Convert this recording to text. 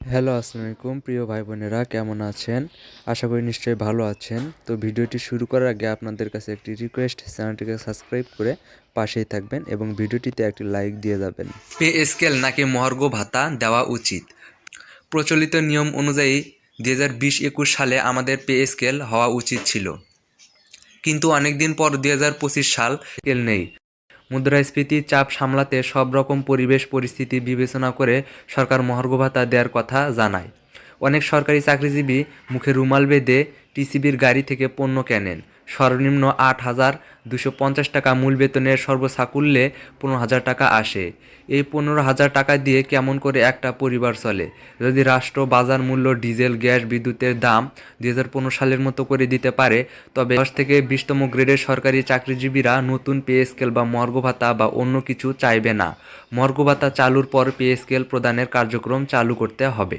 Hello, আসসালামু আলাইকুম প্রিয় ভাই বোনেরা, কেমন আছেন? আশা করি নিশ্চয়ই ভালো আছেন। তো ভিডিওটি শুরু করার আগে আপনাদের কাছে একটি রিকোয়েস্ট, চ্যানেলটিকে সাবস্ক্রাইব করে পাশেই থাকবেন এবং ভিডিওটিতে একটি লাইক দিয়ে যাবেন। পে স্কেল নাকি মহার্ঘ ভাতা দেওয়া উচিত? প্রচলিত নিয়ম অনুযায়ী 2020-21 সালে আমাদের পে স্কেল হওয়া উচিত ছিল, কিন্তু অনেকদিন পর 2025 সাল স্কেল নেই। মুদ্রাস্ফীতির চাপ সামলাতে সব রকম পরিবেশ পরিস্থিতি বিবেচনা করে সরকার মহার্ঘ ভাতা দেওয়ার কথা জানায়। অনেক সরকারি চাকরিজীবী মুখে রুমাল বেঁধে টিসিবির গাড়ি থেকে পণ্য কেনেন। সর্বনিম্ন 8,250 টাকা মূল বেতনের সর্বসাকুল্যে 15,000 টাকা আসে। এই 15,000 টাকা দিয়ে কেমন করে একটা পরিবার চলে? যদি রাষ্ট্র বাজার মূল্য, ডিজেল, গ্যাস, বিদ্যুতের দাম 2015 সালের মতো করে দিতে পারে, তবে 10 থেকে 20তম গ্রেডের সরকারি চাকরিজীবীরা নতুন পে স্কেল বা মহার্ঘ ভাতা বা অন্য কিছু চাইবে না। মহার্ঘ ভাতা চালুর পর পে স্কেল প্রদানের কার্যক্রম চালু করতে হবে।